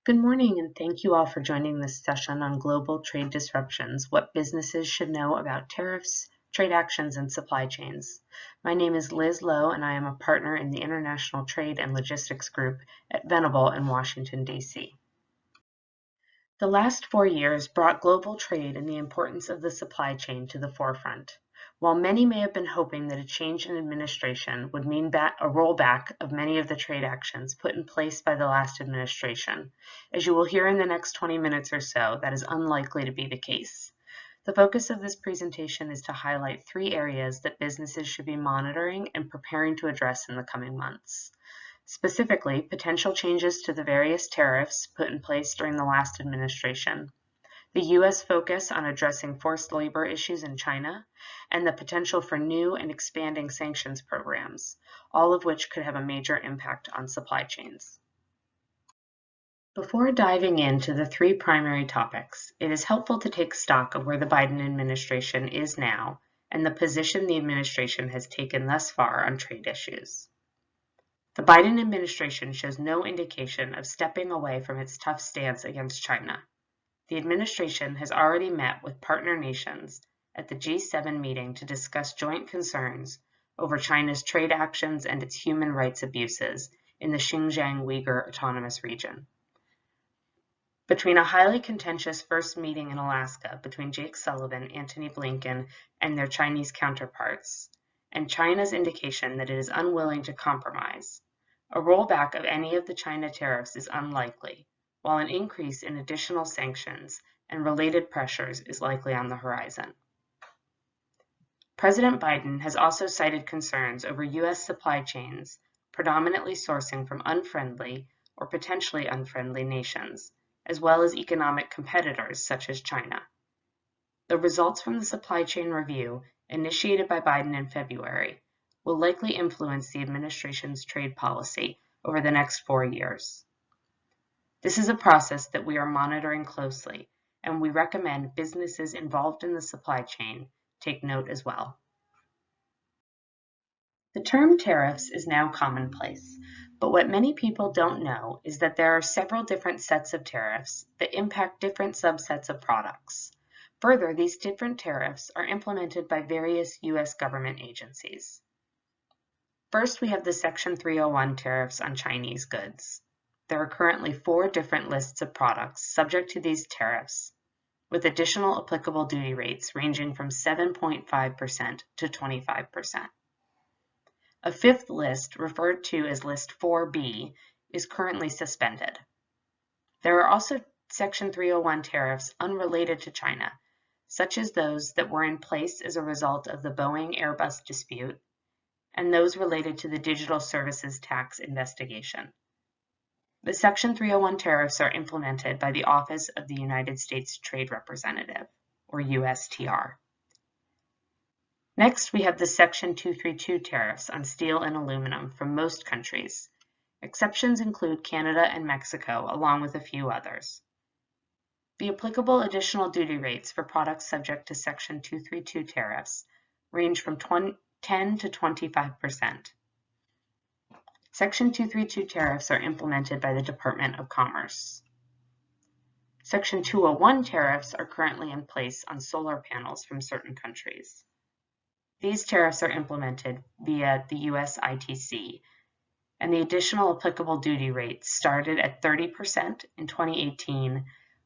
Good morning, and thank you all for joining this session on global trade disruptions, what businesses should know about tariffs, trade actions, and supply chains. My name is Liz Lowe, and I am a partner in the International Trade and Logistics Group at Venable in Washington, D.C. The last 4 years brought global trade and the importance of the supply chain to the forefront. While many may have been hoping that a change in administration would mean a rollback of many of the trade actions put in place by the last administration, as you will hear in the next 20 minutes or so, that is unlikely to be the case. The focus of this presentation is to highlight 3 areas that businesses should be monitoring and preparing to address in the coming months. Specifically, potential changes to the various tariffs put in place during the last administration, the U.S. focus on addressing forced labor issues in China, and the potential for new and expanding sanctions programs, all of which could have a major impact on supply chains. Before diving into the 3 primary topics, it is helpful to take stock of where the Biden administration is now and the position the administration has taken thus far on trade issues. The Biden administration shows no indication of stepping away from its tough stance against China. The administration has already met with partner nations at the G7 meeting to discuss joint concerns over China's trade actions and its human rights abuses in the Xinjiang Uyghur Autonomous Region. Between a highly contentious first meeting in Alaska between Jake Sullivan, Antony Blinken, and their Chinese counterparts, and China's indication that it is unwilling to compromise, a rollback of any of the China tariffs is unlikely, while an increase in additional sanctions and related pressures is likely on the horizon. President Biden has also cited concerns over U.S. supply chains predominantly sourcing from unfriendly or potentially unfriendly nations, as well as economic competitors such as China. The results from the supply chain review, initiated by Biden in February, will likely influence the administration's trade policy over the next 4 years. This is a process that we are monitoring closely, and we recommend businesses involved in the supply chain take note as well. The term tariffs is now commonplace, but what many people don't know is that there are several different sets of tariffs that impact different subsets of products. Further, these different tariffs are implemented by various U.S. government agencies. First, we have the Section 301 tariffs on Chinese goods. There are currently 4 different lists of products subject to these tariffs, with additional applicable duty rates ranging from 7.5% to 25%. A 5th list, referred to as List 4B, is currently suspended. There are also Section 301 tariffs unrelated to China, such as those that were in place as a result of the Boeing-Airbus dispute, and those related to the Digital Services Tax investigation. The Section 301 tariffs are implemented by the Office of the United States Trade Representative, or USTR. Next, we have the Section 232 tariffs on steel and aluminum from most countries. Exceptions include Canada and Mexico, along with a few others. The applicable additional duty rates for products subject to Section 232 tariffs range from 10 to 25%. Section 232 tariffs are implemented by the Department of Commerce. Section 201 tariffs are currently in place on solar panels from certain countries. These tariffs are implemented via the US ITC, and the additional applicable duty rates started at 30% in 2018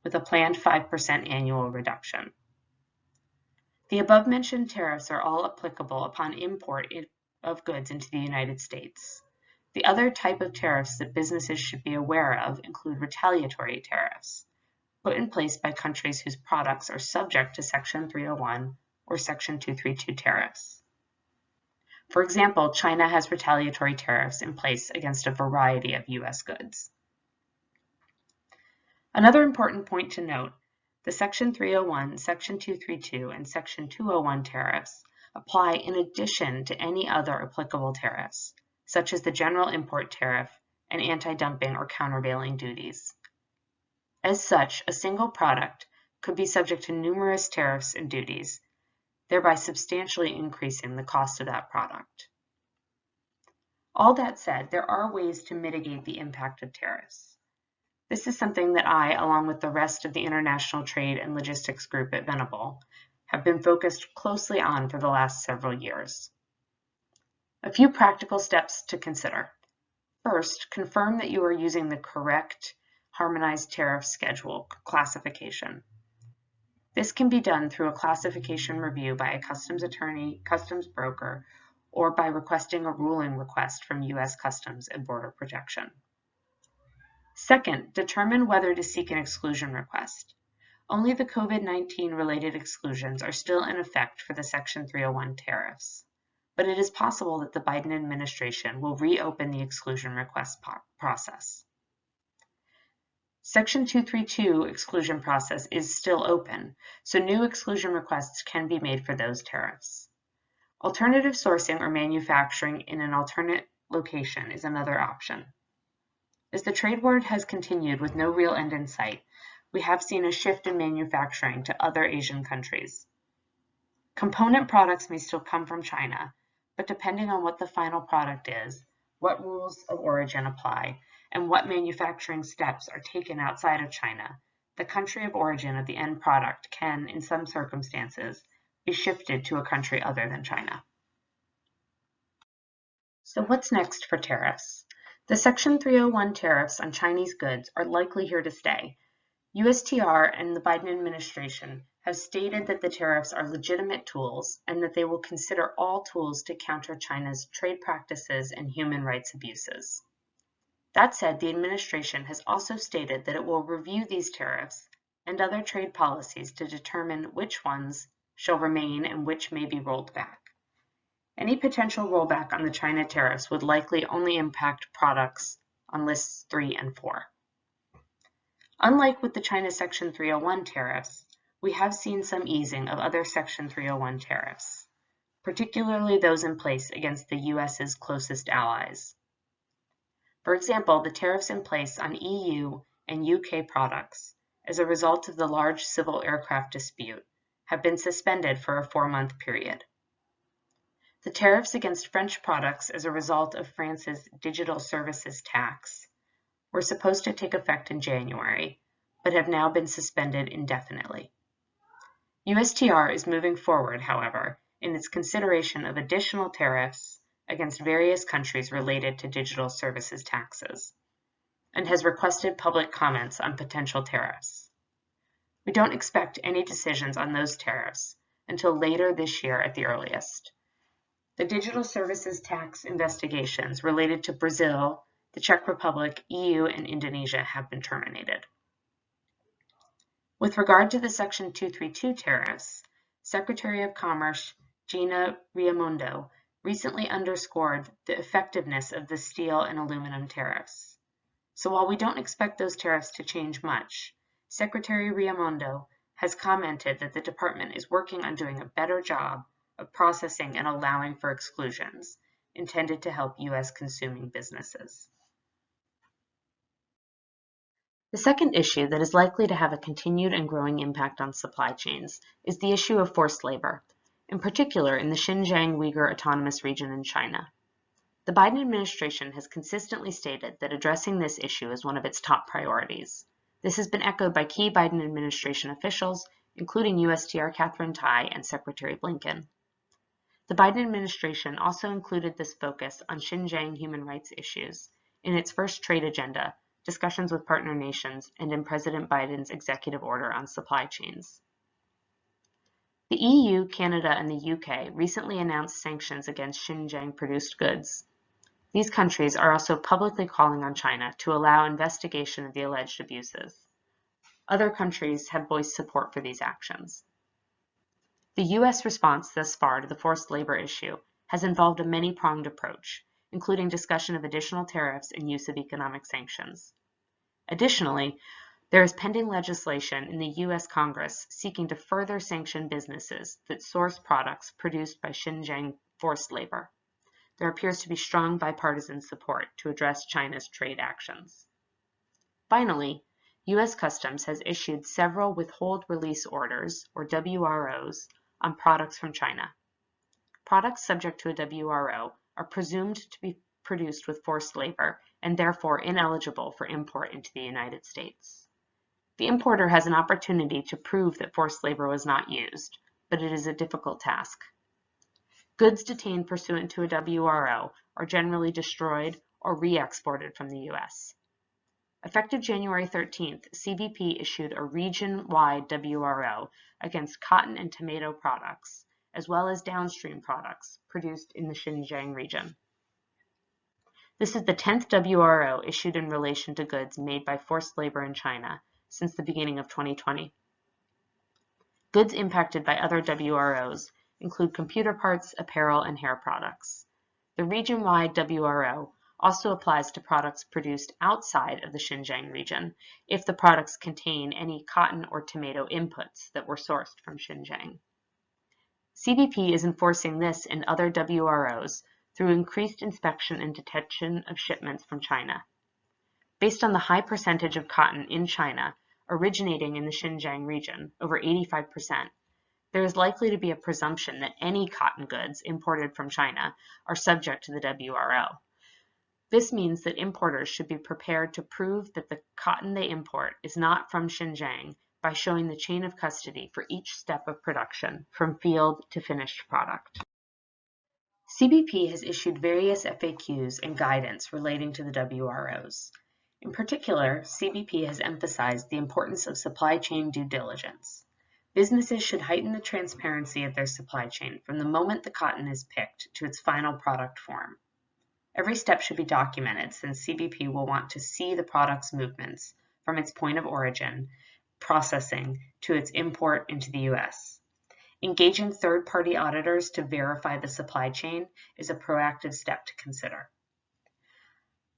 with a planned 5% annual reduction. The above-mentioned tariffs are all applicable upon import of goods into the United States. The other type of tariffs that businesses should be aware of include retaliatory tariffs, put in place by countries whose products are subject to Section 301 or Section 232 tariffs. For example, China has retaliatory tariffs in place against a variety of U.S. goods. Another important point to note, the Section 301, Section 232, and Section 201 tariffs apply in addition to any other applicable tariffs, such as the general import tariff and anti-dumping or countervailing duties. As such, a single product could be subject to numerous tariffs and duties, thereby substantially increasing the cost of that product. All that said, there are ways to mitigate the impact of tariffs. This is something that I, along with the rest of the International Trade and Logistics Group at Venable, have been focused closely on for the last several years. A few practical steps to consider. First, confirm that you are using the correct harmonized tariff schedule classification. This can be done through a classification review by a customs attorney, customs broker, or by requesting a ruling request from U.S. Customs and Border Protection. Second, determine whether to seek an exclusion request. Only the COVID-19 related exclusions are still in effect for the Section 301 tariffs, but it is possible that the Biden administration will reopen the exclusion request process. Section 232 exclusion process is still open, so new exclusion requests can be made for those tariffs. Alternative sourcing or manufacturing in an alternate location is another option. As the trade war has continued with no real end in sight, we have seen a shift in manufacturing to other Asian countries. Component products may still come from China, but depending on what the final product is, what rules of origin apply, and what manufacturing steps are taken outside of China, the country of origin of the end product can, in some circumstances, be shifted to a country other than China. So what's next for tariffs? The Section 301 tariffs on Chinese goods are likely here to stay. USTR and the Biden administration have stated that the tariffs are legitimate tools and that they will consider all tools to counter China's trade practices and human rights abuses. That said, the administration has also stated that it will review these tariffs and other trade policies to determine which ones shall remain and which may be rolled back. Any potential rollback on the China tariffs would likely only impact products on lists 3 and 4. Unlike with the China Section 301 tariffs, we have seen some easing of other Section 301 tariffs, particularly those in place against the US's closest allies. For example, the tariffs in place on EU and UK products as a result of the large civil aircraft dispute have been suspended for a 4-month period. The tariffs against French products as a result of France's digital services tax were supposed to take effect in January, but have now been suspended indefinitely. USTR is moving forward, however, in its consideration of additional tariffs against various countries related to digital services taxes, and has requested public comments on potential tariffs. We don't expect any decisions on those tariffs until later this year at the earliest. The digital services tax investigations related to Brazil, the Czech Republic, EU, and Indonesia have been terminated. With regard to the Section 232 tariffs, Secretary of Commerce Gina Raimondo recently underscored the effectiveness of the steel and aluminum tariffs. So while we don't expect those tariffs to change much, Secretary Raimondo has commented that the department is working on doing a better job of processing and allowing for exclusions intended to help U.S. consuming businesses. The second issue that is likely to have a continued and growing impact on supply chains is the issue of forced labor, in particular in the Xinjiang Uyghur Autonomous Region in China. The Biden administration has consistently stated that addressing this issue is one of its top priorities. This has been echoed by key Biden administration officials, including USTR Katherine Tai and Secretary Blinken. The Biden administration also included this focus on Xinjiang human rights issues in its first trade agenda, discussions with partner nations, and in President Biden's executive order on supply chains. The EU, Canada, and the UK recently announced sanctions against Xinjiang-produced goods. These countries are also publicly calling on China to allow investigation of the alleged abuses. Other countries have voiced support for these actions. The U.S. response thus far to the forced labor issue has involved a many-pronged approach, including discussion of additional tariffs and use of economic sanctions. Additionally, there is pending legislation in the U.S. Congress seeking to further sanction businesses that source products produced by Xinjiang forced labor. There appears to be strong bipartisan support to address China's trade actions. Finally, U.S. Customs has issued several withhold release orders, or WROs, on products from China. Products subject to a WRO are presumed to be produced with forced labor and therefore ineligible for import into the United States. The importer has an opportunity to prove that forced labor was not used, but it is a difficult task. Goods detained pursuant to a WRO are generally destroyed or re-exported from the U.S. Effective January 13th, CBP issued a region-wide WRO against cotton and tomato products, as well as downstream products produced in the Xinjiang region. This is the 10th WRO issued in relation to goods made by forced labor in China since the beginning of 2020. Goods impacted by other WROs include computer parts, apparel, and hair products. The region-wide WRO also applies to products produced outside of the Xinjiang region if the products contain any cotton or tomato inputs that were sourced from Xinjiang. CBP is enforcing this and other WROs through increased inspection and detection of shipments from China. Based on the high percentage of cotton in China originating in the Xinjiang region, over 85%, there is likely to be a presumption that any cotton goods imported from China are subject to the WRO. This means that importers should be prepared to prove that the cotton they import is not from Xinjiang by showing the chain of custody for each step of production, from field to finished product. CBP has issued various FAQs and guidance relating to the WROs. In particular, CBP has emphasized the importance of supply chain due diligence. Businesses should heighten the transparency of their supply chain from the moment the cotton is picked to its final product form. Every step should be documented since CBP will want to see the product's movements from its point of origin, processing, to its import into the U.S. Engaging third-party auditors to verify the supply chain is a proactive step to consider.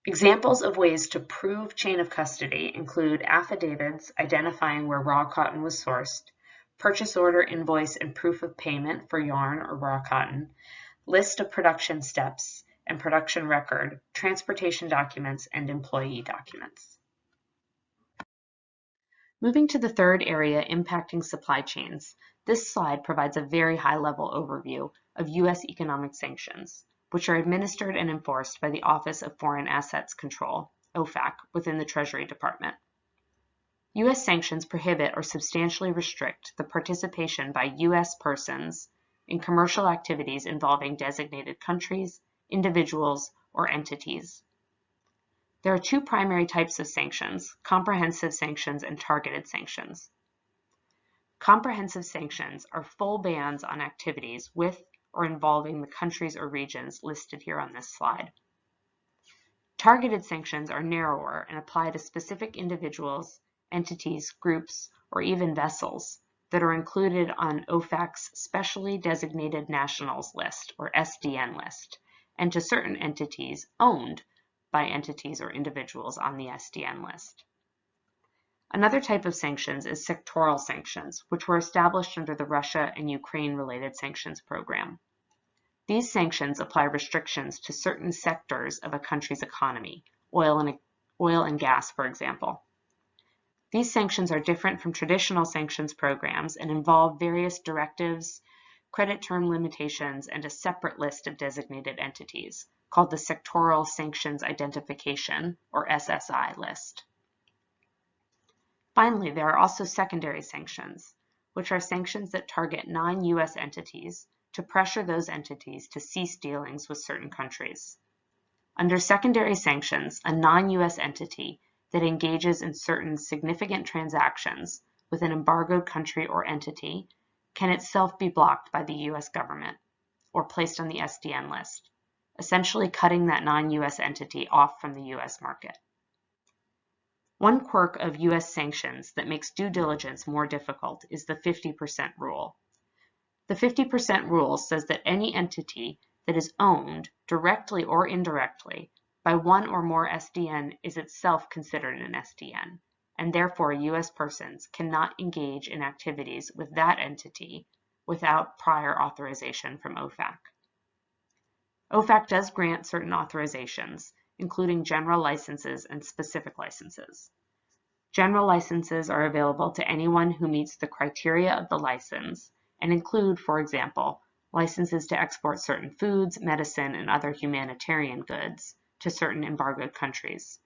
Examples of ways to prove chain of custody include affidavits identifying where raw cotton was sourced, purchase order invoice and proof of payment for yarn or raw cotton, list of production steps and production record, transportation documents, and employee documents. Moving to the third area impacting supply chains, this slide provides a very high-level overview of U.S. economic sanctions, which are administered and enforced by the Office of Foreign Assets Control, OFAC, within the Treasury Department. U.S. sanctions prohibit or substantially restrict the participation by U.S. persons in commercial activities involving designated countries, individuals, or entities. There are two primary types of sanctions: comprehensive sanctions and targeted sanctions. Comprehensive sanctions are full bans on activities with or involving the countries or regions listed here on this slide. Targeted sanctions are narrower and apply to specific individuals, entities, groups, or even vessels that are included on OFAC's Specially Designated Nationals List, or SDN list, and to certain entities owned by entities or individuals on the SDN list. Another type of sanctions is sectoral sanctions, which were established under the Russia and Ukraine-related sanctions program. These sanctions apply restrictions to certain sectors of a country's economy, oil and gas, for example. These sanctions are different from traditional sanctions programs and involve various directives, credit term limitations, and a separate list of designated entities, called the Sectoral Sanctions Identification, or SSI list. Finally, there are also secondary sanctions, which are sanctions that target non-U.S. entities to pressure those entities to cease dealings with certain countries. Under secondary sanctions, a non-U.S. entity that engages in certain significant transactions with an embargoed country or entity can itself be blocked by the U.S. government or placed on the SDN list, essentially cutting that non-U.S. entity off from the U.S. market. One quirk of U.S. sanctions that makes due diligence more difficult is the 50% rule. The 50% rule says that any entity that is owned, directly or indirectly, by one or more SDN is itself considered an SDN, and therefore U.S. persons cannot engage in activities with that entity without prior authorization from OFAC. OFAC does grant certain authorizations, including general licenses and specific licenses. General licenses are available to anyone who meets the criteria of the license and include, for example, licenses to export certain foods, medicine, and other humanitarian goods to certain embargoed countries.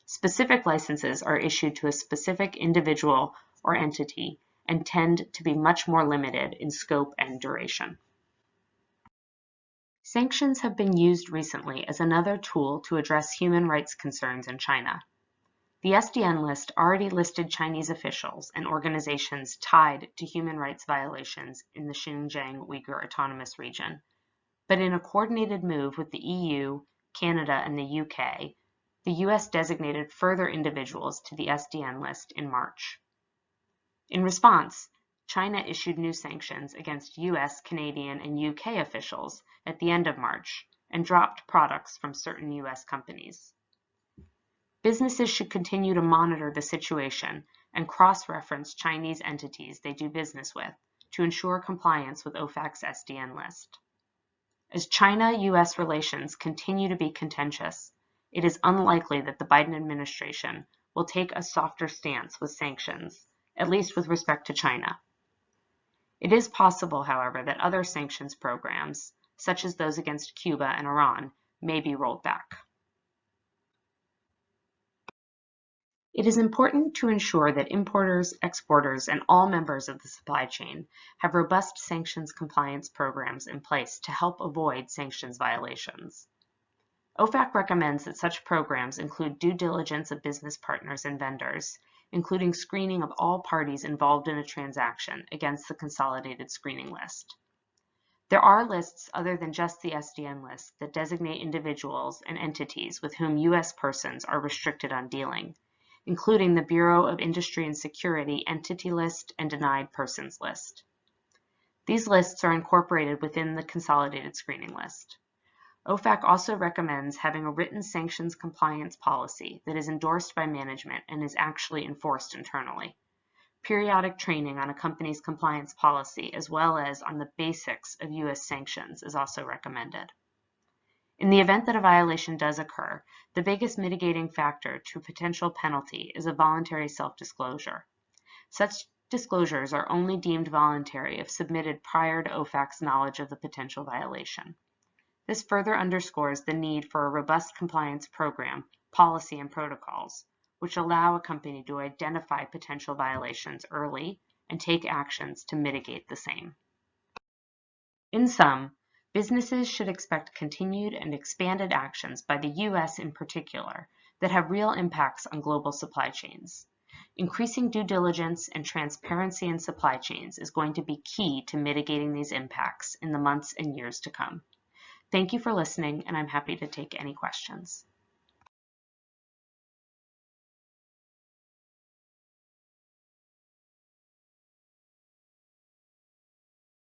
Specific licenses are issued to a specific individual or entity and tend to be much more limited in scope and duration. Sanctions have been used recently as another tool to address human rights concerns in China. The SDN list already listed Chinese officials and organizations tied to human rights violations in the Xinjiang Uyghur Autonomous Region, but in a coordinated move with the EU, Canada, and the UK, the US designated further individuals to the SDN list in March. In response, China issued new sanctions against US, Canadian, and UK officials at the end of March and dropped products from certain US companies. Businesses should continue to monitor the situation and cross-reference Chinese entities they do business with to ensure compliance with OFAC's SDN list. As China-US relations continue to be contentious, it is unlikely that the Biden administration will take a softer stance with sanctions, at least with respect to China. It is possible, however, that other sanctions programs, such as those against Cuba and Iran, may be rolled back. It is important to ensure that importers, exporters, and all members of the supply chain have robust sanctions compliance programs in place to help avoid sanctions violations. OFAC recommends that such programs include due diligence of business partners and vendors, including screening of all parties involved in a transaction against the consolidated screening list. There are lists other than just the SDN list that designate individuals and entities with whom U.S. persons are restricted on dealing, including the Bureau of Industry and Security Entity List and Denied Persons List. These lists are incorporated within the consolidated screening list. OFAC also recommends having a written sanctions compliance policy that is endorsed by management and is actually enforced internally. Periodic training on a company's compliance policy, as well as on the basics of U.S. sanctions, is also recommended. In the event that a violation does occur, the biggest mitigating factor to potential penalty is a voluntary self-disclosure. Such disclosures are only deemed voluntary if submitted prior to OFAC's knowledge of the potential violation. This further underscores the need for a robust compliance program, policy, and protocols, which allow a company to identify potential violations early and take actions to mitigate the same. In sum, businesses should expect continued and expanded actions by the U.S. in particular that have real impacts on global supply chains. Increasing due diligence and transparency in supply chains is going to be key to mitigating these impacts in the months and years to come. Thank you for listening, and I'm happy to take any questions.